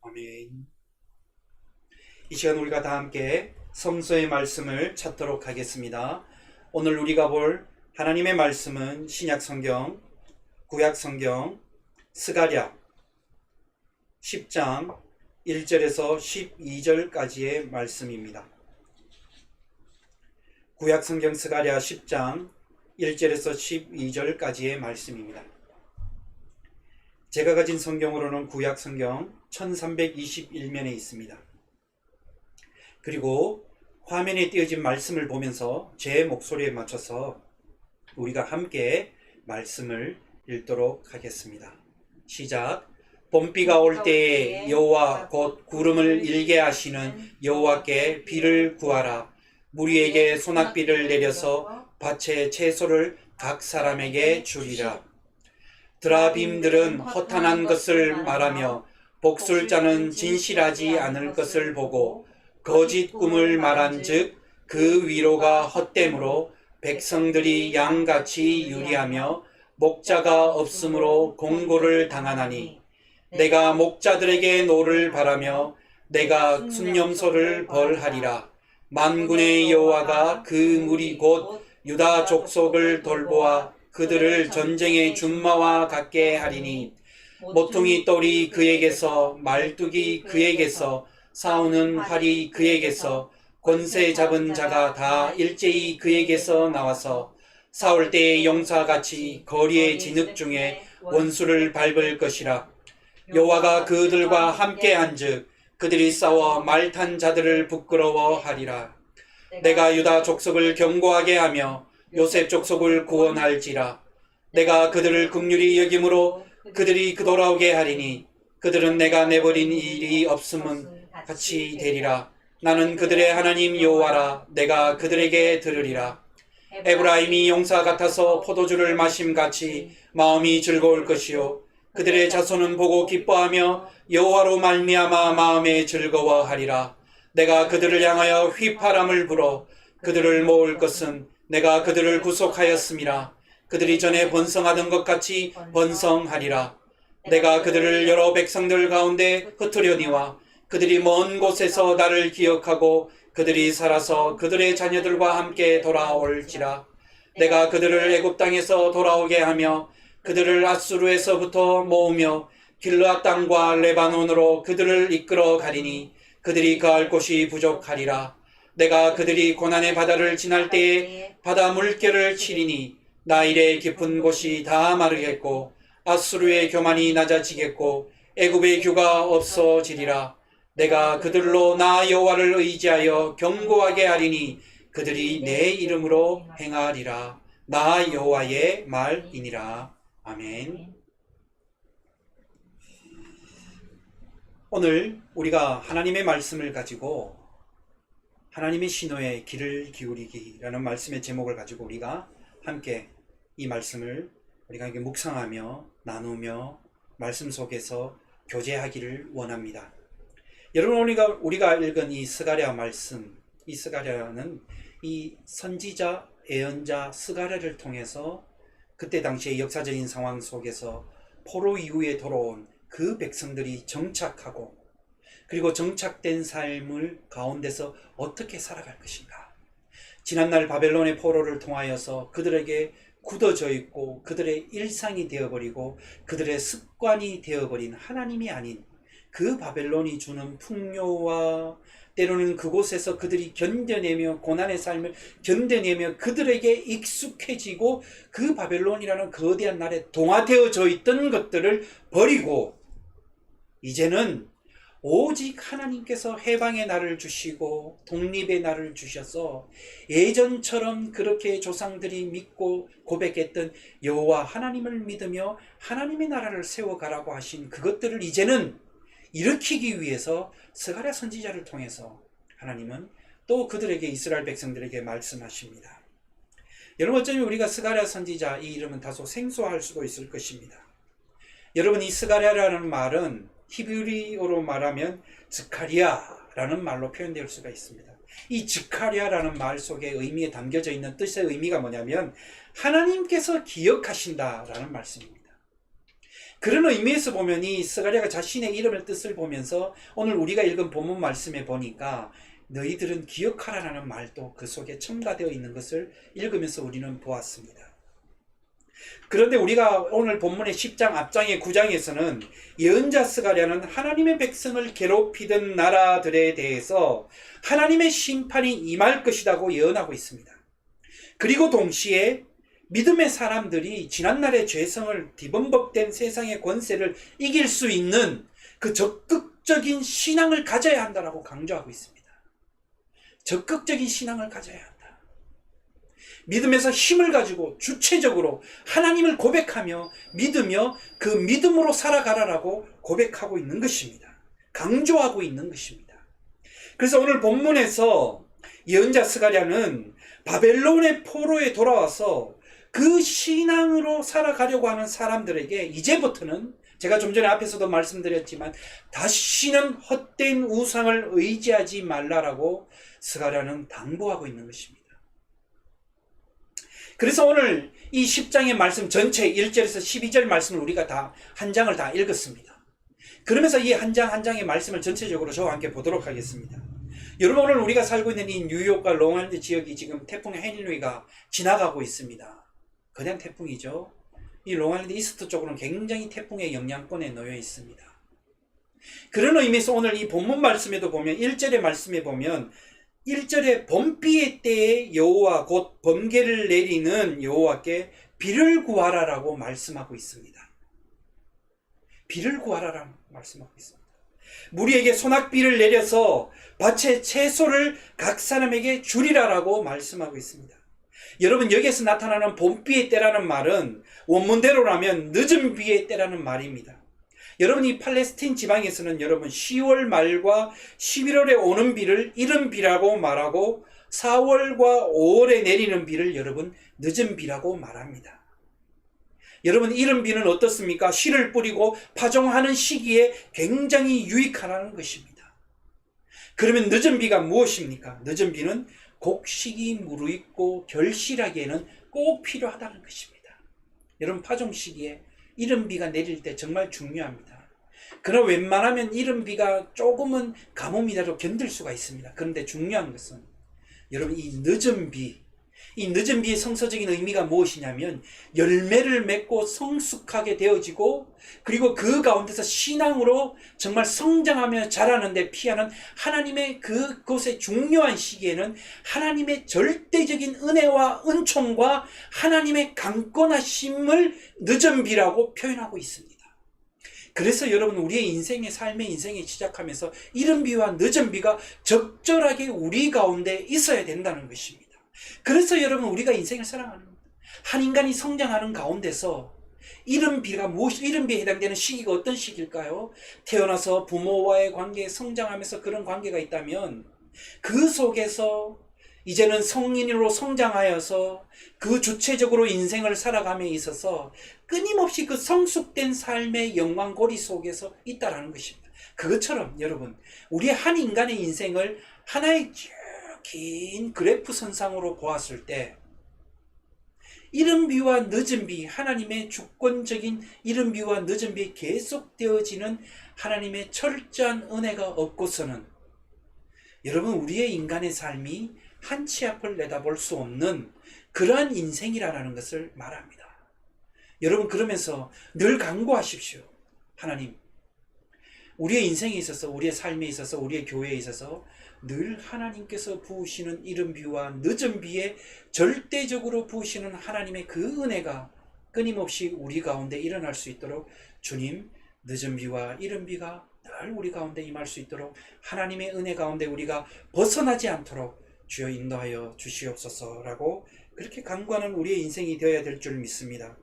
아멘. 이 시간 우리가 다 함께 성서의 말씀을 찾도록 하겠습니다. 오늘 우리가 볼 하나님의 말씀은 신약성경, 구약성경, 스가랴 10장 1절에서 12절까지의 말씀입니다. 구약성경 스가랴 10장 1절에서 12절까지의 말씀입니다. 제가 가진 성경으로는 구약성경 1321면에 있습니다. 그리고 화면에 띄어진 말씀을 보면서 제 목소리에 맞춰서 우리가 함께 말씀을 읽도록 하겠습니다. 시작. 봄비가 올 때에 여호와 곧 구름을 일게 하시는 여호와께 비를 구하라. 무리에게 소낙비를 내려서 밭에 채소를 각 사람에게 주리라. 드라빔들은 허탄한 것을 말하며 복술자는 진실하지 않을 것을 보고 거짓 꿈을 말한즉 그 위로가 헛됨으로 백성들이 양같이 유리하며 목자가 없으므로 공고를 당하나니 내가 목자들에게 노를 바라며 내가 순념소를 벌하리라. 만군의 여호와가 그 무리 곧 유다 족속을 돌보아 그들을 전쟁의 준마와 같게 하리니 모퉁이 똘이 그에게서 말뚝이 그에게서 싸우는 활이 그에게서 권세 잡은 자가 다 일제히 그에게서 나와서 싸울 때의 용사같이 거리의 진흙 중에 원수를 밟을 것이라. 여호와가 그들과 함께 한즉 그들이 싸워 말탄 자들을 부끄러워하리라. 내가 유다 족속을 견고하게 하며 요셉 족속을 구원할지라. 내가 그들을 긍휼히 여김으로 그들이 돌아오게 하리니 그들은 내가 내버린 일이 없음은 같이 되리라. 나는 그들의 하나님 여호와라. 내가 그들에게 들으리라. 에브라임이 용사 같아서 포도주를 마심같이 마음이 즐거울 것이요 그들의 자손은 보고 기뻐하며 여호와로 말미암아 마음에 즐거워하리라. 내가 그들을 향하여 휘파람을 불어 그들을 모을 것은 내가 그들을 구속하였음이라. 그들이 전에 번성하던 것 같이 번성하리라. 내가 그들을 여러 백성들 가운데 흩으려니와 그들이 먼 곳에서 나를 기억하고 그들이 살아서 그들의 자녀들과 함께 돌아올지라. 내가 그들을 애굽 땅에서 돌아오게 하며 그들을 아수르에서부터 모으며 길르앗 땅과 레바논으로 그들을 이끌어 가리니 그들이 거할 곳이 부족하리라. 내가 그들이 고난의 바다를 지날 때에 바다 물결을 치리니 나일의 깊은 곳이 다 마르겠고 아수르의 교만이 낮아지겠고 애굽의 규가 없어지리라. 내가 그들로 나 여호와를 의지하여 견고하게 하리니 그들이 내 이름으로 행하리라. 나 여호와의 말이니라. 아멘. 오늘 우리가 하나님의 말씀을 가지고 하나님의 신호에 귀를 기울이기라는 말씀의 제목을 가지고 우리가 함께 이 말씀을 우리가 함께 묵상하며 나누며 말씀 속에서 교제하기를 원합니다. 여러분, 우리가 읽은 이 스가랴 말씀, 이 스가랴는 이 선지자, 예언자 스가랴를 통해서 그때 당시의 역사적인 상황 속에서 포로 이후에 돌아온 그 백성들이 정착하고 그리고 정착된 삶을 가운데서 어떻게 살아갈 것인가. 지난날 바벨론의 포로를 통하여서 그들에게 굳어져 있고 그들의 일상이 되어버리고 그들의 습관이 되어버린 하나님이 아닌 그 바벨론이 주는 풍요와 때로는 그곳에서 그들이 견뎌내며 고난의 삶을 견뎌내며 그들에게 익숙해지고 그 바벨론이라는 거대한 나라에 동화되어져 있던 것들을 버리고 이제는 오직 하나님께서 해방의 날을 주시고 독립의 날을 주셔서 예전처럼 그렇게 조상들이 믿고 고백했던 여호와 하나님을 믿으며 하나님의 나라를 세워가라고 하신 그것들을 이제는 일으키기 위해서 스가랴 선지자를 통해서 하나님은 또 그들에게 이스라엘 백성들에게 말씀하십니다. 여러분, 어쩌면 우리가 스가랴 선지자 이 이름은 다소 생소할 수도 있을 것입니다. 여러분, 이 스가랴라는 말은 히브리어로 말하면 즈카리아라는 말로 표현될 수가 있습니다. 이 즈카리아라는 말 속에 의미에 담겨져 있는 뜻의 의미가 뭐냐면 하나님께서 기억하신다라는 말씀입니다. 그런 의미에서 보면 이 스가랴가 자신의 이름의 뜻을 보면서 오늘 우리가 읽은 본문 말씀에 보니까 너희들은 기억하라라는 말도 그 속에 첨가되어 있는 것을 읽으면서 우리는 보았습니다. 그런데 우리가 오늘 본문의 10장 앞장의 9장에서는 예언자 스가랴는 하나님의 백성을 괴롭히던 나라들에 대해서 하나님의 심판이 임할 것이라고 예언하고 있습니다. 그리고 동시에 믿음의 사람들이 지난날의 죄성을 뒤범벅된 세상의 권세를 이길 수 있는 그 적극적인 신앙을 가져야 한다라고 강조하고 있습니다. 적극적인 신앙을 가져야 한다. 믿음에서 힘을 가지고 주체적으로 하나님을 고백하며 믿으며 그 믿음으로 살아가라라고 고백하고 있는 것입니다. 강조하고 있는 것입니다. 그래서 오늘 본문에서 예언자 스가랴는 바벨론의 포로에 돌아와서 그 신앙으로 살아가려고 하는 사람들에게 이제부터는 제가 좀 전에 앞에서도 말씀드렸지만 다시는 헛된 우상을 의지하지 말라라고 스가랴는 당부하고 있는 것입니다. 그래서 오늘 이 10장의 말씀 전체 1절에서 12절 말씀을 우리가 다 한 장을 다 읽었습니다. 그러면서 이 한 장 한 장의 말씀을 전체적으로 저와 함께 보도록 하겠습니다. 여러분, 오늘 우리가 살고 있는 이 뉴욕과 롱아일랜드 지역이 지금 태풍 헨리가 지나가고 있습니다. 거대한 태풍이죠. 이 롱아일랜드 이스트 쪽으로는 굉장히 태풍의 영향권에 놓여 있습니다. 그런 의미에서 오늘 이 본문 말씀에도 보면 1절의 말씀에 보면 1절에 봄비의 때에 여호와 곧 번개를 내리는 여호와께 비를 구하라라고 말씀하고 있습니다. 비를 구하라라고 말씀하고 있습니다. 무리에게 소낙비를 내려서 밭의 채소를 각 사람에게 주리라라고 말씀하고 있습니다. 여러분, 여기에서 나타나는 봄비의 때라는 말은 원문대로라면 늦은 비의 때라는 말입니다. 여러분, 이 팔레스틴 지방에서는 여러분 10월 말과 11월에 오는 비를 이른 비라고 말하고 4월과 5월에 내리는 비를 여러분 늦은 비라고 말합니다. 여러분, 이른 비는 어떻습니까? 씨를 뿌리고 파종하는 시기에 굉장히 유익하다는 것입니다. 그러면 늦은 비가 무엇입니까? 늦은 비는 곡식이 무르익고 결실하기에는 꼭 필요하다는 것입니다. 여러분, 파종 시기에 이른 비가 내릴 때 정말 중요합니다. 그러나 웬만하면 이른 비가 조금은 가뭄이라도 견딜 수가 있습니다. 그런데 중요한 것은 여러분, 이 늦은 비의 성서적인 의미가 무엇이냐면 열매를 맺고 성숙하게 되어지고 그리고 그 가운데서 신앙으로 정말 성장하며 자라는 데 피하는 하나님의 그곳의 중요한 시기에는 하나님의 절대적인 은혜와 은총과 하나님의 강권하심을 늦은 비라고 표현하고 있습니다. 그래서 여러분, 우리의 인생의 삶의 인생에 시작하면서 이른 비와 늦은 비가 적절하게 우리 가운데 있어야 된다는 것입니다. 그래서 여러분, 우리가 인생을 살아가는 겁니다. 한 인간이 성장하는 가운데서 이른 비에 해당되는 시기가 어떤 시기일까요? 태어나서 부모와의 관계에 성장하면서 그런 관계가 있다면 그 속에서 이제는 성인으로 성장하여서 그 주체적으로 인생을 살아감에 있어서 끊임없이 그 성숙된 삶의 영광고리 속에서 있다라는 것입니다. 그것처럼 여러분, 우리 한 인간의 인생을 하나의 긴 그래프 선상으로 보았을 때 이른 비와 늦은 비, 하나님의 주권적인 이른 비와 늦은 비 계속되어지는 하나님의 철저한 은혜가 없고서는 여러분, 우리의 인간의 삶이 한 치 앞을 내다볼 수 없는 그러한 인생이라는 것을 말합니다. 여러분, 그러면서 늘 간구하십시오. 하나님, 우리의 인생에 있어서, 우리의 삶에 있어서, 우리의 교회에 있어서 늘 하나님께서 부으시는 이른 비와 늦은 비에 절대적으로 부으시는 하나님의 그 은혜가 끊임없이 우리 가운데 일어날 수 있도록 주님, 늦은 비와 이른 비가 늘 우리 가운데 임할 수 있도록 하나님의 은혜 가운데 우리가 벗어나지 않도록 주여 인도하여 주시옵소서라고 그렇게 간구하는 우리의 인생이 되어야 될 줄 믿습니다.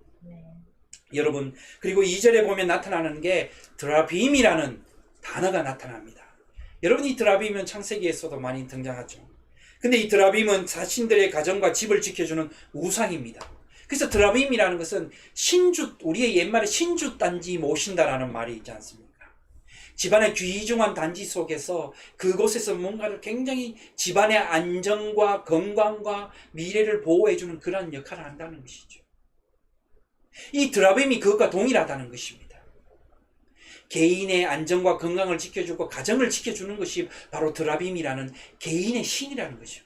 여러분, 그리고 2절에 보면 나타나는 게 드라빔이라는 단어가 나타납니다. 여러분, 이 드라빔은 창세기에서도 많이 등장하죠. 근데 이 드라빔은 자신들의 가정과 집을 지켜주는 우상입니다. 그래서 드라빔이라는 것은 우리의 옛말에 신주 단지 모신다라는 말이 있지 않습니까? 집안의 귀중한 단지 속에서 그곳에서 뭔가를 굉장히 집안의 안정과 건강과 미래를 보호해주는 그러한 역할을 한다는 것이죠. 이 드라빔이 그것과 동일하다는 것입니다. 개인의 안전과 건강을 지켜주고 가정을 지켜주는 것이 바로 드라빔이라는 개인의 신이라는 것이죠.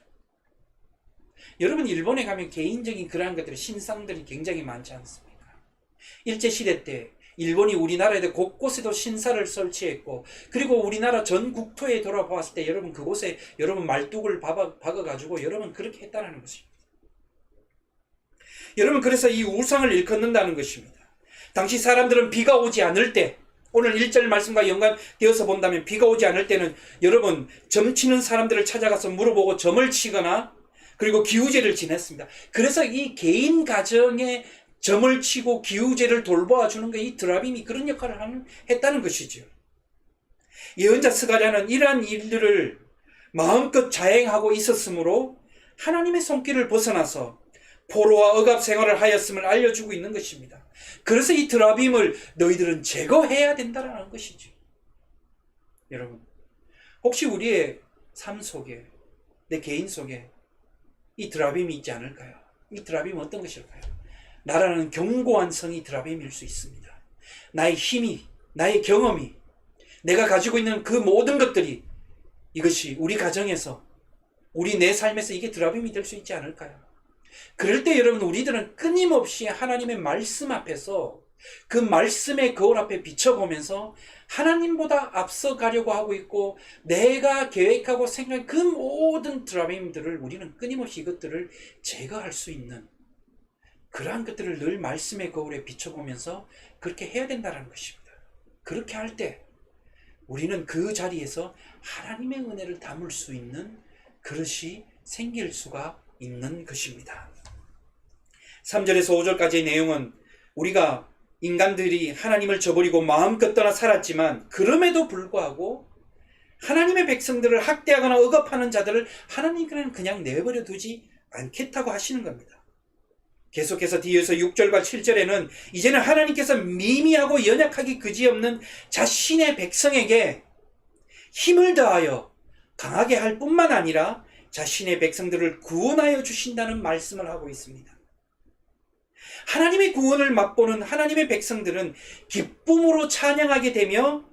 여러분, 일본에 가면 개인적인 그러한 것들이 신상들이 굉장히 많지 않습니까? 일제시대 때 일본이 우리나라에 곳곳에도 신사를 설치했고, 그리고 우리나라 전 국토에 돌아보았을 때 여러분 그곳에 여러분 말뚝을 박아가지고 여러분 그렇게 했다는 것입니다. 여러분, 그래서 이 우상을 일컫는다는 것입니다. 당시 사람들은 비가 오지 않을 때, 오늘 1절 말씀과 연관되어서 본다면 비가 오지 않을 때는 여러분 점치는 사람들을 찾아가서 물어보고 점을 치거나 그리고 기우제를 지냈습니다. 그래서 이 개인 가정에 점을 치고 기우제를 돌보아주는 게 이 드라빔이 그런 역할을 했다는 것이죠. 예언자 스가랴는 이러한 일들을 마음껏 자행하고 있었으므로 하나님의 손길을 벗어나서 포로와 억압 생활을 하였음을 알려주고 있는 것입니다. 그래서 이 드라빔을 너희들은 제거해야 된다는 것이죠. 여러분, 혹시 우리의 삶 속에, 내 개인 속에 이 드라빔이 있지 않을까요? 이 드라빔은 어떤 것일까요? 나라는 견고한 성이 드라빔일 수 있습니다. 나의 힘이, 나의 경험이, 내가 가지고 있는 그 모든 것들이, 이것이 우리 가정에서, 우리 내 삶에서 이게 드라빔이 될 수 있지 않을까요? 그럴 때 여러분, 우리들은 끊임없이 하나님의 말씀 앞에서 그 말씀의 거울 앞에 비춰보면서 하나님보다 앞서가려고 하고 있고, 내가 계획하고 생각한 그 모든 드라빔들을 우리는 끊임없이 이것들을 제거할 수 있는 그러한 것들을 늘 말씀의 거울에 비춰보면서 그렇게 해야 된다는 것입니다. 그렇게 할 때 우리는 그 자리에서 하나님의 은혜를 담을 수 있는 그릇이 생길 수가 있는 것입니다. 3절에서 5절까지의 내용은 우리가 인간들이 하나님을 저버리고 마음껏 떠나 살았지만, 그럼에도 불구하고 하나님의 백성들을 학대하거나 억압하는 자들을 하나님께는 그냥 내버려 두지 않겠다고 하시는 겁니다. 계속해서 뒤에서 6절과 7절에는 이제는 하나님께서 미미하고 연약하기 그지없는 자신의 백성에게 힘을 더하여 강하게 할 뿐만 아니라 자신의 백성들을 구원하여 주신다는 말씀을 하고 있습니다. 하나님의 구원을 맛보는 하나님의 백성들은 기쁨으로 찬양하게 되며,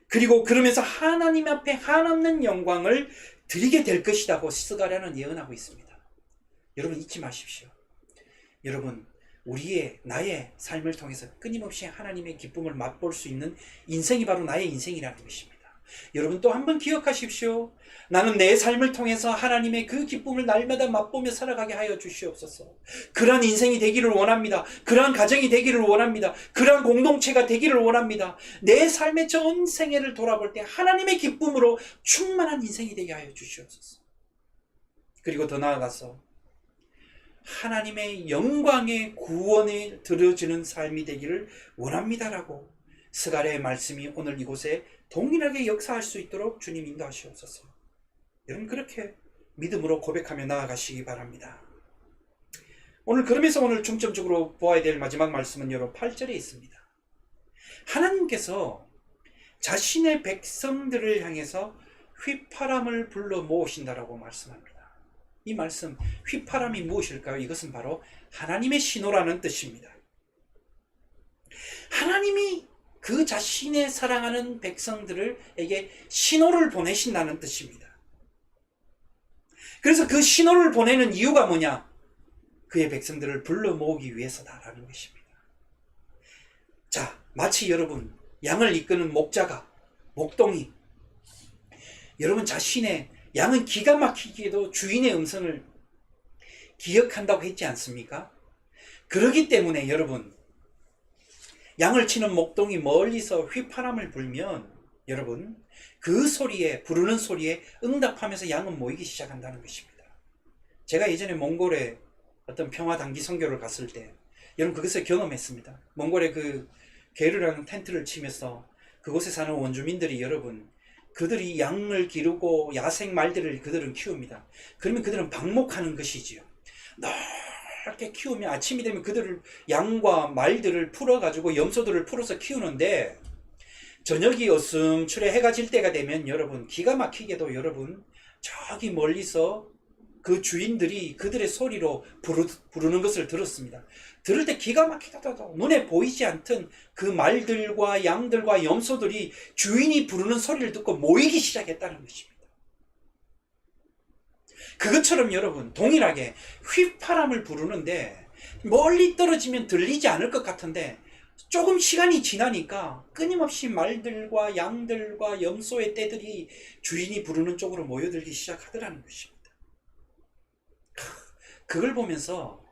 그리고 그러면서 하나님 앞에 한없는 영광을 드리게 될 것이라고 스가랴는 예언하고 있습니다. 여러분, 잊지 마십시오. 여러분, 나의 삶을 통해서 끊임없이 하나님의 기쁨을 맛볼 수 있는 인생이 바로 나의 인생이라는 것입니다. 여러분, 또 한번 기억하십시오. 나는 내 삶을 통해서 하나님의 그 기쁨을 날마다 맛보며 살아가게 하여 주시옵소서. 그러한 인생이 되기를 원합니다. 그러한 가정이 되기를 원합니다. 그러한 공동체가 되기를 원합니다. 내 삶의 전 생애를 돌아볼 때 하나님의 기쁨으로 충만한 인생이 되게 하여 주시옵소서. 그리고 더 나아가서 하나님의 영광의 구원에 들어지는 삶이 되기를 원합니다라고 스가랴의 말씀이 오늘 이곳에 동일하게 역사할 수 있도록 주님 인도하시옵소서. 여러분, 그렇게 믿음으로 고백하며 나아가시기 바랍니다. 그러면서 오늘 중점적으로 보아야 될 마지막 말씀은 여러분 8절에 있습니다. 하나님께서 자신의 백성들을 향해서 휘파람을 불러 모으신다라고 말씀합니다. 이 말씀, 휘파람이 무엇일까요? 이것은 바로 하나님의 신호라는 뜻입니다. 하나님이 그 자신의 사랑하는 백성들에게 신호를 보내신다는 뜻입니다. 그래서 그 신호를 보내는 이유가 뭐냐? 그의 백성들을 불러 모으기 위해서다라는 것입니다. 자, 마치 여러분, 양을 이끄는 목동이 여러분 자신의 양은 기가 막히게도 주인의 음성을 기억한다고 했지 않습니까? 그렇기 때문에 여러분, 양을 치는 목동이 멀리서 휘파람을 불면 여러분 그 소리에, 부르는 소리에 응답하면서 양은 모이기 시작한다는 것입니다. 제가 예전에 몽골에 어떤 평화 단기 선교를 갔을 때 여러분 그것을 경험했습니다. 몽골의 그 게르라는 텐트를 치면서 그곳에 사는 원주민들이 여러분 그들이 양을 기르고 야생 말들을 그들은 키웁니다. 그러면 그들은 방목하는 것이지요. 넓게 키우면 아침이 되면 그들을 양과 말들을 풀어가지고 염소들을 풀어서 키우는데 저녁이 어슴출해 해가 질 때가 되면 여러분 기가 막히게도 여러분 저기 멀리서 그 주인들이 그들의 소리로 부르는 것을 들었습니다. 들을 때 기가 막히다. 눈에 보이지 않던 그 말들과 양들과 염소들이 주인이 부르는 소리를 듣고 모이기 시작했다는 것입니다. 그것처럼 여러분 동일하게 휘파람을 부르는데 멀리 떨어지면 들리지 않을 것 같은데 조금 시간이 지나니까 끊임없이 말들과 양들과 염소의 떼들이 주인이 부르는 쪽으로 모여들기 시작하더라는 것입니다. 그걸 보면서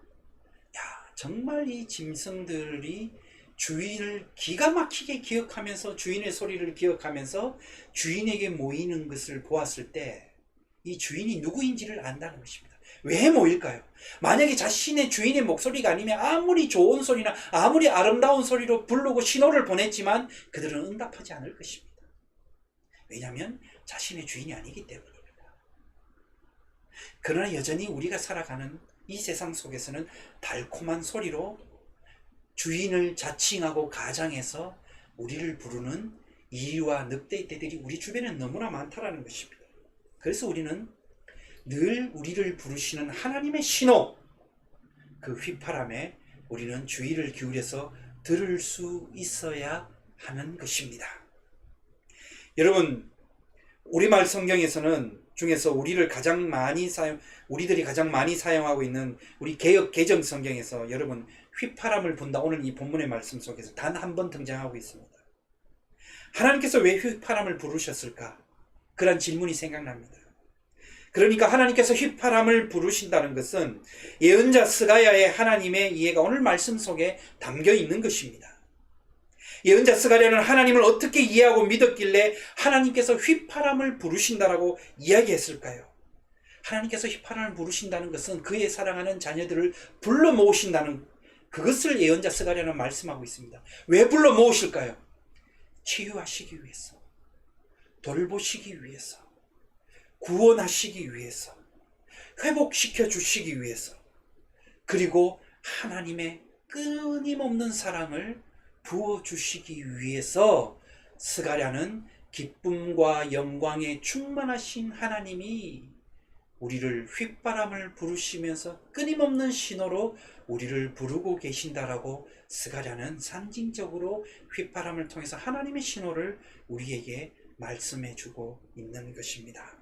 야, 정말 이 짐승들이 주인을 기가 막히게 기억하면서 주인의 소리를 기억하면서 주인에게 모이는 것을 보았을 때 이 주인이 누구인지를 안다는 것입니다. 왜 모일까요? 만약에 자신의 주인의 목소리가 아니면 아무리 좋은 소리나 아무리 아름다운 소리로 부르고 신호를 보냈지만 그들은 응답하지 않을 것입니다. 왜냐하면 자신의 주인이 아니기 때문입니다. 그러나 여전히 우리가 살아가는 이 세상 속에서는 달콤한 소리로 주인을 자칭하고 가장해서 우리를 부르는 이리와 늑대의 떼들이 우리 주변에 너무나 많다라는 것입니다. 그래서 우리는 늘 우리를 부르시는 하나님의 신호, 그 휘파람에 우리는 주의를 기울여서 들을 수 있어야 하는 것입니다. 여러분, 우리말 성경에서는 중에서 우리들이 가장 많이 사용하고 있는 우리 개역 개정 성경에서 여러분 휘파람을 분다, 오늘 이 본문의 말씀 속에서 단 한 번 등장하고 있습니다. 하나님께서 왜 휘파람을 부르셨을까? 그런 질문이 생각납니다. 그러니까 하나님께서 휘파람을 부르신다는 것은 예언자 스가랴의 하나님의 이해가 오늘 말씀 속에 담겨 있는 것입니다. 예언자 스가랴는 하나님을 어떻게 이해하고 믿었길래 하나님께서 휘파람을 부르신다라고 이야기했을까요? 하나님께서 휘파람을 부르신다는 것은 그의 사랑하는 자녀들을 불러 모으신다는 그것을 예언자 스가랴는 말씀하고 있습니다. 왜 불러 모으실까요? 치유하시기 위해서, 돌보시기 위해서, 구원하시기 위해서, 회복시켜 주시기 위해서, 그리고 하나님의 끊임없는 사랑을 부어주시기 위해서 스가랴는 기쁨과 영광에 충만하신 하나님이 우리를 휘바람을 부르시면서 끊임없는 신호로 우리를 부르고 계신다라고 스가랴는 상징적으로 휘바람을 통해서 하나님의 신호를 우리에게 말씀해 주고 있는 것입니다.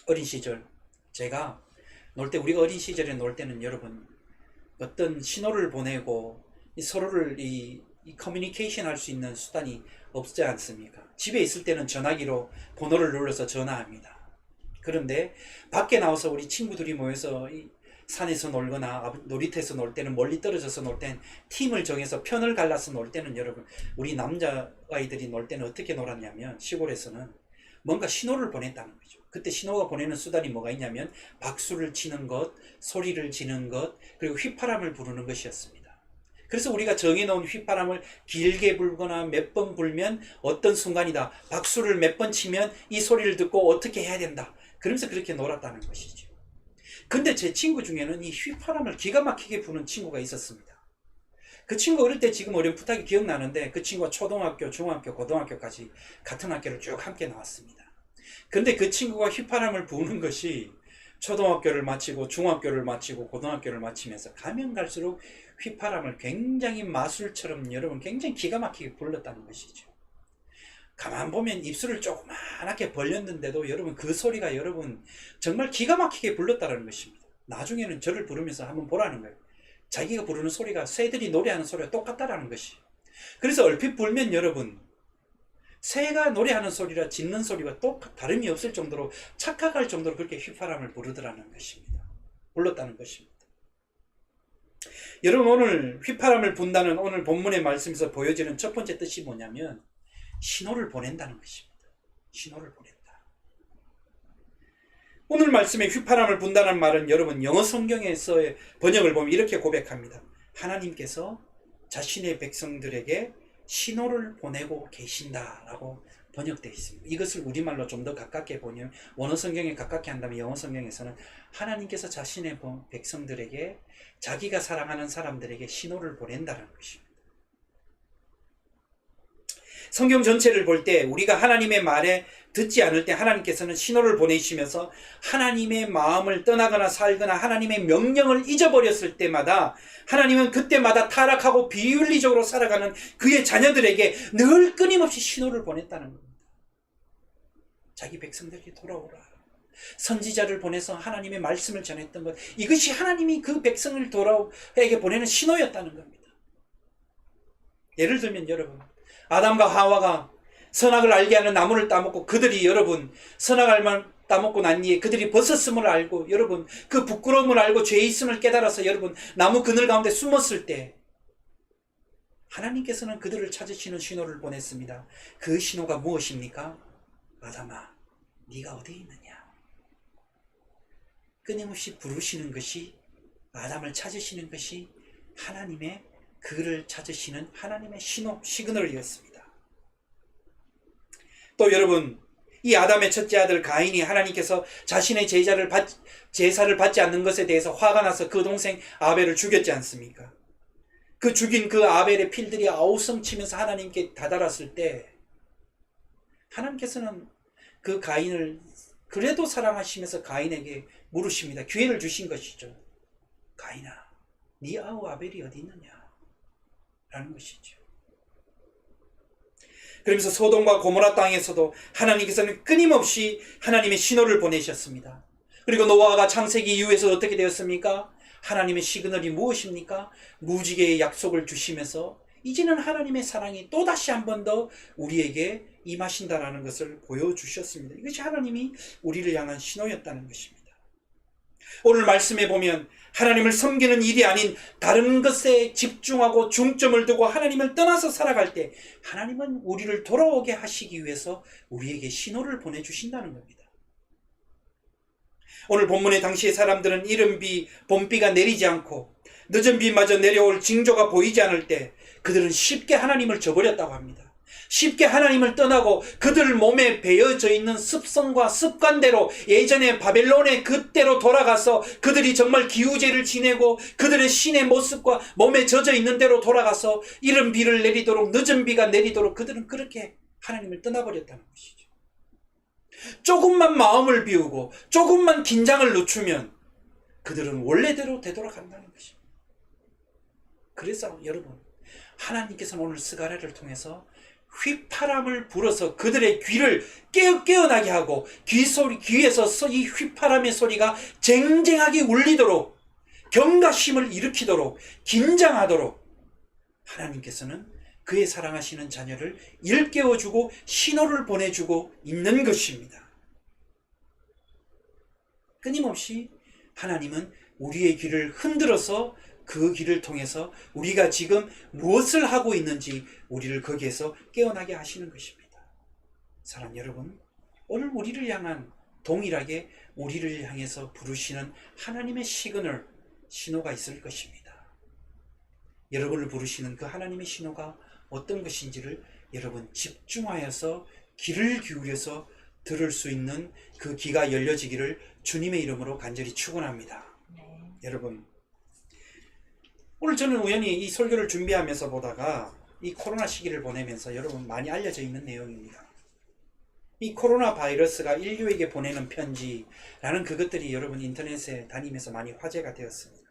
어린 시절 제가 놀 때, 우리가 어린 시절에 놀 때는 여러분 어떤 신호를 보내고 서로를 이 커뮤니케이션 할 수 있는 수단이 없지 않습니까? 집에 있을 때는 전화기로 번호를 눌러서 전화합니다. 그런데 밖에 나와서 우리 친구들이 모여서 산에서 놀거나 놀이터에서 놀 때는, 멀리 떨어져서 놀 때는 팀을 정해서 편을 갈라서 놀 때는 여러분, 우리 남자아이들이 놀 때는 어떻게 놀았냐면 시골에서는 뭔가 신호를 보냈다는 거죠. 그때 신호가 보내는 수단이 뭐가 있냐면 박수를 치는 것, 소리를 지는 것, 그리고 휘파람을 부르는 것이었습니다. 그래서 우리가 정해놓은 휘파람을 길게 불거나 몇 번 불면 어떤 순간이다, 박수를 몇 번 치면 이 소리를 듣고 어떻게 해야 된다, 그러면서 그렇게 놀았다는 것이죠. 근데 제 친구 중에는 이 휘파람을 기가 막히게 부는 친구가 있었습니다. 그 친구 어릴 때 지금 어렴풋하게 기억나는데, 그 친구가 초등학교, 중학교, 고등학교까지 같은 학교를 쭉 함께 나왔습니다. 근데 그 친구가 휘파람을 부는 것이 초등학교를 마치고 중학교를 마치고 고등학교를 마치면서 가면 갈수록 휘파람을 굉장히 마술처럼 여러분 굉장히 기가 막히게 불렀다는 것이죠. 가만 보면 입술을 조그맣게 벌렸는데도 여러분 그 소리가 여러분 정말 기가 막히게 불렀다는 것입니다. 나중에는 저를 부르면서 한번 보라는 거예요. 자기가 부르는 소리가 새들이 노래하는 소리가 똑같다라는 것이. 그래서 얼핏 불면 여러분 새가 노래하는 소리라 짖는 소리가 다름이 없을 정도로 착각할 정도로 그렇게 휘파람을 부르더라는 것입니다. 불렀다는 것입니다. 여러분, 오늘 휘파람을 분다는 오늘 본문의 말씀에서 보여지는 첫 번째 뜻이 뭐냐면 신호를 보낸다는 것입니다. 신호를 보낸다. 오늘 말씀에 휘파람을 분다는 말은 여러분 영어 성경에서의 번역을 보면 이렇게 고백합니다. 하나님께서 자신의 백성들에게 신호를 보내고 계신다라고 번역되어 있습니다. 이것을 우리말로 좀 더 가깝게 보면, 원어 성경에 가깝게 한다면 영어 성경에서는 하나님께서 자신의 백성들에게, 자기가 사랑하는 사람들에게 신호를 보낸다는 것입니다. 성경 전체를 볼 때 우리가 하나님의 말에 듣지 않을 때 하나님께서는 신호를 보내시면서 하나님의 마음을 떠나거나 살거나 하나님의 명령을 잊어버렸을 때마다 하나님은 그때마다 타락하고 비윤리적으로 살아가는 그의 자녀들에게 늘 끊임없이 신호를 보냈다는 겁니다. 자기 백성들에게 돌아오라. 선지자를 보내서 하나님의 말씀을 전했던 것, 이것이 하나님이 그 백성을 돌아오게 보내는 신호였다는 겁니다. 예를 들면 여러분, 아담과 하와가 선악을 알게 하는 나무를 따먹고 그들이 여러분 선악을 따먹고 난 뒤에 그들이 벗었음을 알고 여러분 그 부끄러움을 알고 죄의 있음을 깨달아서 여러분 나무 그늘 가운데 숨었을 때 하나님께서는 그들을 찾으시는 신호를 보냈습니다. 그 신호가 무엇입니까? 아담아, 네가 어디에 있느냐? 끊임없이 부르시는 것이, 아담을 찾으시는 것이 하나님의, 그를 찾으시는 하나님의 신호, 시그널이었습니다. 또 여러분, 이 아담의 첫째 아들 가인이 하나님께서 자신의 제사를 받지 않는 것에 대해서 화가 나서 그 동생 아벨을 죽였지 않습니까? 그 죽인 그 아벨의 필들이 아우성치면서 하나님께 다다랐을 때 하나님께서는 그 가인을 그래도 사랑하시면서 가인에게 물으십니다. 기회를 주신 것이죠. 가인아, 네 아우 아벨이 어디 있느냐? 라는 것이죠. 그러면서 소돔과 고모라 땅에서도 하나님께서는 끊임없이 하나님의 신호를 보내셨습니다. 그리고 노아가 창세기 이후에서 어떻게 되었습니까? 하나님의 시그널이 무엇입니까? 무지개의 약속을 주시면서 이제는 하나님의 사랑이 또다시 한 번 더 우리에게 임하신다라는 것을 보여주셨습니다. 이것이 하나님이 우리를 향한 신호였다는 것입니다. 오늘 말씀에 보면 하나님을 섬기는 일이 아닌 다른 것에 집중하고 중점을 두고 하나님을 떠나서 살아갈 때 하나님은 우리를 돌아오게 하시기 위해서 우리에게 신호를 보내주신다는 겁니다. 오늘 본문의 당시의 사람들은 이른 비, 봄비가 내리지 않고 늦은 비마저 내려올 징조가 보이지 않을 때 그들은 쉽게 하나님을 저버렸다고 합니다. 쉽게 하나님을 떠나고 그들 몸에 배어져 있는 습성과 습관대로 예전에 바벨론의 그때로 돌아가서 그들이 정말 기우제를 지내고 그들의 신의 모습과 몸에 젖어 있는 대로 돌아가서 이른 비를 내리도록 늦은 비가 내리도록 그들은 그렇게 하나님을 떠나버렸다는 것이죠. 조금만 마음을 비우고 조금만 긴장을 늦추면 그들은 원래대로 되돌아간다는 것입니다. 그래서 여러분, 하나님께서는 오늘 스가랴를 통해서 휘파람을 불어서 그들의 귀를 깨어나게 하고 귀에서 이 휘파람의 소리가 쟁쟁하게 울리도록 경각심을 일으키도록 긴장하도록 하나님께서는 그의 사랑하시는 자녀를 일깨워주고 신호를 보내주고 있는 것입니다. 끊임없이 하나님은 우리의 귀를 흔들어서 그 길을 통해서 우리가 지금 무엇을 하고 있는지 우리를 거기에서 깨어나게 하시는 것입니다. 사랑 여러분, 오늘 우리를 향한 동일하게 우리를 향해서 부르시는 하나님의 시그널, 신호가 있을 것입니다. 여러분을 부르시는 그 하나님의 신호가 어떤 것인지를 여러분 집중하여서 귀를 기울여서 들을 수 있는 그 귀가 열려지기를 주님의 이름으로 간절히 축원합니다. 여러분, 오늘 저는 우연히 이 설교를 준비하면서 보다가 이 코로나 시기를 보내면서 여러분 많이 알려져 있는 내용입니다. 이 코로나 바이러스가 인류에게 보내는 편지라는 그것들이 여러분 인터넷에 다니면서 많이 화제가 되었습니다.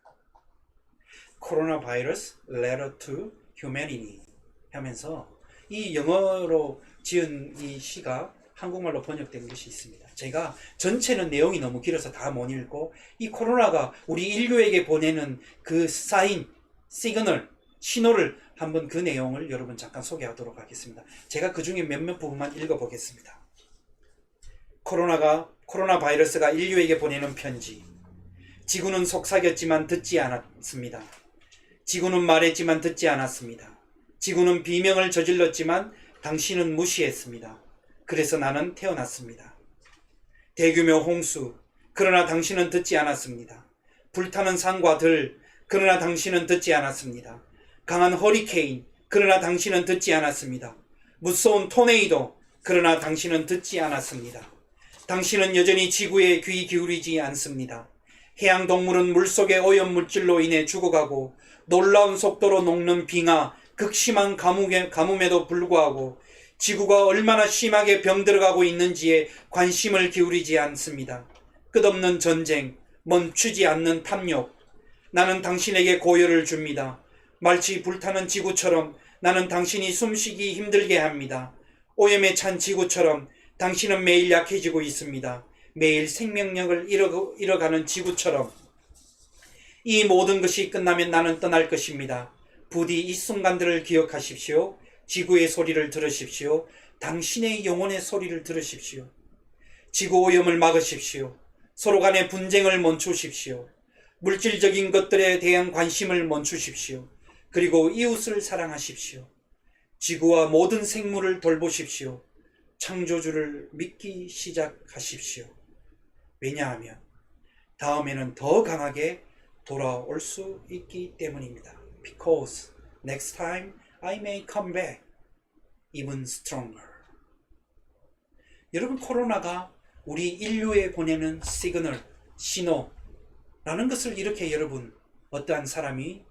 코로나 바이러스 letter to humanity 하면서 이 영어로 지은 이 시가 한국말로 번역된 것이 있습니다. 제가 전체는 내용이 너무 길어서 다 못 읽고 이 코로나가 우리 인류에게 보내는 그 사인, 시그널, 신호를 한번 그 내용을 여러분 잠깐 소개하도록 하겠습니다. 제가 그 중에 몇몇 부분만 읽어보겠습니다. 코로나 바이러스가 인류에게 보내는 편지. 지구는 속삭였지만 듣지 않았습니다. 지구는 말했지만 듣지 않았습니다. 지구는 비명을 저질렀지만 당신은 무시했습니다. 그래서 나는 태어났습니다. 대규모 홍수, 그러나 당신은 듣지 않았습니다. 불타는 산과 들, 그러나 당신은 듣지 않았습니다. 강한 허리케인, 그러나 당신은 듣지 않았습니다. 무서운 토네이도, 그러나 당신은 듣지 않았습니다. 당신은 여전히 지구에 귀 기울이지 않습니다. 해양동물은 물속의 오염물질로 인해 죽어가고 놀라운 속도로 녹는 빙하, 극심한 가뭄에도 불구하고 지구가 얼마나 심하게 병들어가고 있는지에 관심을 기울이지 않습니다. 끝없는 전쟁, 멈추지 않는 탐욕. 나는 당신에게 고열을 줍니다. 마치 불타는 지구처럼 나는 당신이 숨쉬기 힘들게 합니다. 오염에 찬 지구처럼 당신은 매일 약해지고 있습니다. 매일 생명력을 잃어가는 지구처럼. 이 모든 것이 끝나면 나는 떠날 것입니다. 부디 이 순간들을 기억하십시오. 지구의 소리를 들으십시오. 당신의 영혼의 소리를 들으십시오. 지구 오염을 막으십시오. 서로 간의 분쟁을 멈추십시오. 물질적인 것들에 대한 관심을 멈추십시오. 그리고 이웃을 사랑하십시오. 지구와 모든 생물을 돌보십시오. 창조주를 믿기 시작하십시오. 왜냐하면 다음에는 더 강하게 돌아올 수 있기 때문입니다. Because next time I may come back even stronger. 여러분, 코로나가 우리 인류에 보내는 시그널, 신호라는 것을 이렇게 여러분, 어떠한 사람이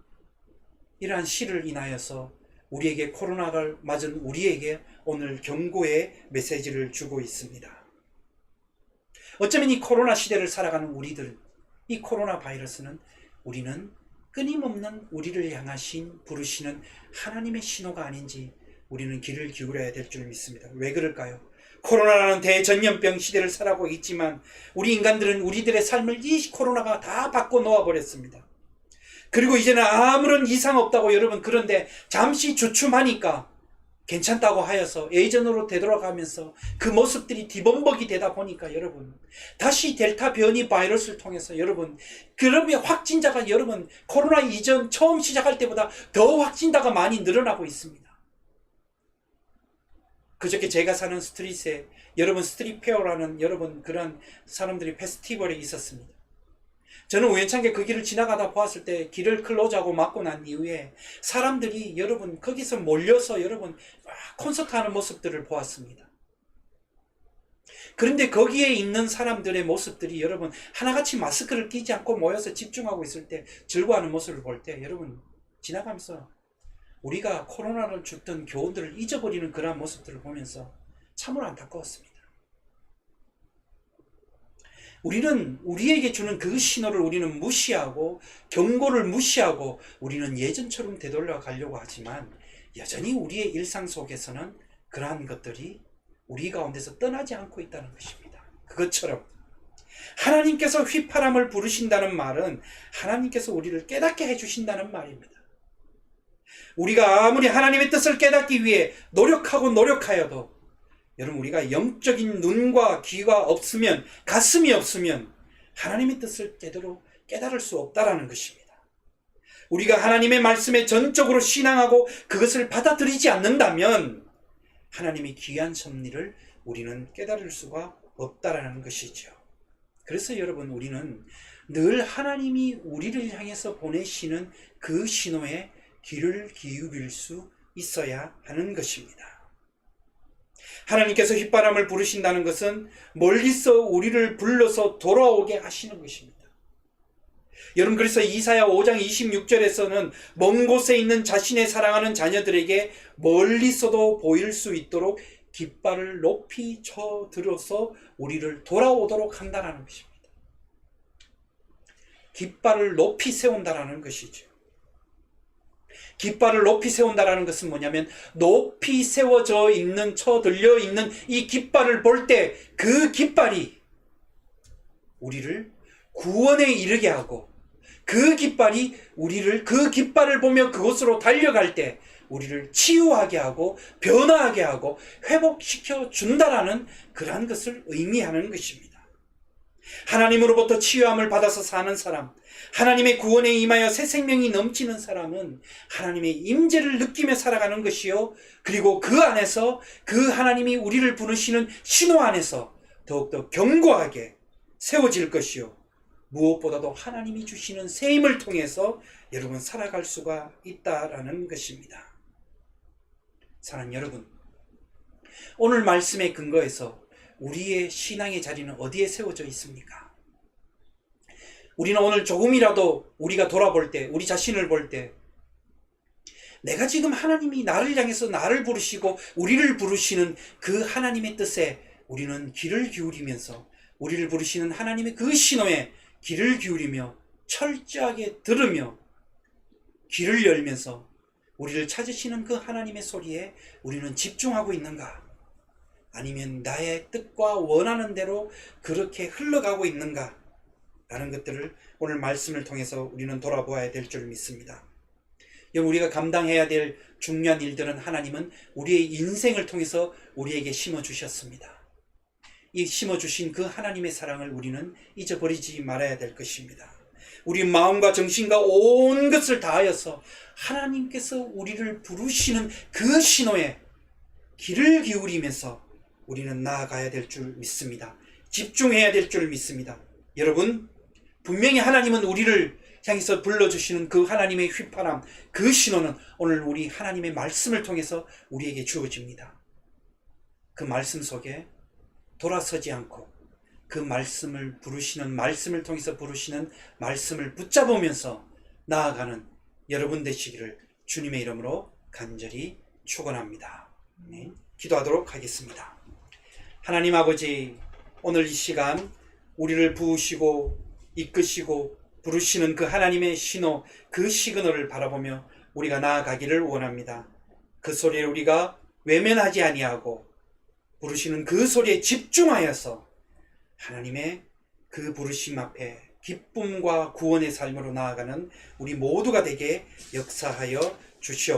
이러한 시를 인하여서 우리에게 코로나를 맞은 우리에게 오늘 경고의 메시지를 주고 있습니다. 어쩌면 이 코로나 시대를 살아가는 우리들, 이 코로나 바이러스는 우리는 끊임없는 우리를 향하신 부르시는 하나님의 신호가 아닌지 우리는 귀를 기울여야 될 줄 믿습니다. 왜 그럴까요? 코로나라는 대전염병 시대를 살아가고 있지만 우리 인간들은 우리들의 삶을 이 코로나가 다 바꿔 놓아 버렸습니다. 그리고 이제는 아무런 이상 없다고 여러분, 그런데 잠시 주춤하니까 괜찮다고 하여서 예전으로 되돌아가면서 그 모습들이 뒤범벅이 되다 보니까 여러분, 다시 델타 변이 바이러스를 통해서 여러분, 그러면 확진자가 여러분 코로나 이전 처음 시작할 때보다 더 확진자가 많이 늘어나고 있습니다. 그저께 제가 사는 스트릿에 여러분 스트릿 페어라는 여러분 그런 사람들이 페스티벌에 있었습니다. 저는 우연찮게 그 길을 지나가다 보았을 때 길을 클로즈하고 막고 난 이후에 사람들이 여러분 거기서 몰려서 여러분 콘서트 하는 모습들을 보았습니다. 그런데 거기에 있는 사람들의 모습들이 여러분 하나같이 마스크를 끼지 않고 모여서 집중하고 있을 때 즐거워하는 모습을 볼 때 여러분 지나가면서 우리가 코로나를 줬던 교훈들을 잊어버리는 그러한 모습들을 보면서 참으로 안타까웠습니다. 우리는 우리에게 주는 그 신호를 우리는 무시하고 경고를 무시하고 우리는 예전처럼 되돌려 가려고 하지만 여전히 우리의 일상 속에서는 그러한 것들이 우리 가운데서 떠나지 않고 있다는 것입니다. 그것처럼 하나님께서 휘파람을 부르신다는 말은 하나님께서 우리를 깨닫게 해주신다는 말입니다. 우리가 아무리 하나님의 뜻을 깨닫기 위해 노력하여도 여러분 우리가 영적인 눈과 귀가 없으면, 가슴이 없으면 하나님의 뜻을 제대로 깨달을 수 없다라는 것입니다. 우리가 하나님의 말씀에 전적으로 신앙하고 그것을 받아들이지 않는다면 하나님의 귀한 섭리를 우리는 깨달을 수가 없다라는 것이죠. 그래서 여러분 우리는 늘 하나님이 우리를 향해서 보내시는 그 신호에 귀를 기울일 수 있어야 하는 것입니다. 하나님께서 휘바람을 부르신다는 것은 멀리서 우리를 불러서 돌아오게 하시는 것입니다. 여러분, 그래서 이사야 5장 26절에서는 먼 곳에 있는 자신의 사랑하는 자녀들에게 멀리서도 보일 수 있도록 깃발을 높이 쳐들어서 우리를 돌아오도록 한다는 것입니다. 깃발을 높이 세운다라는 것이죠. 깃발을 높이 세운다라는 것은 뭐냐면 높이 세워져 있는, 쳐들려 있는 이 깃발을 볼 때 그 깃발이 우리를 구원에 이르게 하고 그 깃발이 우리를 그 깃발을 보며 그곳으로 달려갈 때 우리를 치유하게 하고 변화하게 하고 회복시켜 준다라는 그러한 것을 의미하는 것입니다. 하나님으로부터 치유함을 받아서 사는 사람, 하나님의 구원에 임하여 새 생명이 넘치는 사람은 하나님의 임재를 느끼며 살아가는 것이요, 그리고 그 안에서 그 하나님이 우리를 부르시는 신호 안에서 더욱더 견고하게 세워질 것이요, 무엇보다도 하나님이 주시는 새 힘을 통해서 여러분 살아갈 수가 있다라는 것입니다. 사랑하는 여러분, 오늘 말씀의 근거에서 우리의 신앙의 자리는 어디에 세워져 있습니까? 우리는 오늘 조금이라도 우리가 돌아볼 때, 우리 자신을 볼 때 내가 지금 하나님이 나를 향해서 나를 부르시고 우리를 부르시는 그 하나님의 뜻에 우리는 귀를 기울이면서 우리를 부르시는 하나님의 그 신호에 귀를 기울이며 철저하게 들으며 귀를 열면서 우리를 찾으시는 그 하나님의 소리에 우리는 집중하고 있는가? 아니면 나의 뜻과 원하는 대로 그렇게 흘러가고 있는가? 라는 것들을 오늘 말씀을 통해서 우리는 돌아보아야 될 줄 믿습니다. 우리가 감당해야 될 중요한 일들은 하나님은 우리의 인생을 통해서 우리에게 심어주셨습니다. 이 심어주신 그 하나님의 사랑을 우리는 잊어버리지 말아야 될 것입니다. 우리 마음과 정신과 온 것을 다하여서 하나님께서 우리를 부르시는 그 신호에 귀를 기울이면서 우리는 나아가야 될 줄 믿습니다. 집중해야 될 줄 믿습니다. 여러분, 분명히 하나님은 우리를 향해서 불러주시는 그 하나님의 휘파람, 그 신호는 오늘 우리 하나님의 말씀을 통해서 우리에게 주어집니다. 그 말씀 속에 돌아서지 않고 그 말씀을 부르시는, 말씀을 통해서 부르시는 말씀을 붙잡으면서 나아가는 여러분 되시기를 주님의 이름으로 간절히 축원합니다. 네, 기도하도록 하겠습니다. 하나님 아버지, 오늘 이 시간 우리를 부으시고 이끄시고 부르시는 그 하나님의 신호, 그 시그널을 바라보며 우리가 나아가기를 원합니다. 그 소리에 우리가 외면하지 아니하고 부르시는 그 소리에 집중하여서 하나님의 그 부르심 앞에 기쁨과 구원의 삶으로 나아가는 우리 모두가 되게 역사하여 주시옵소서.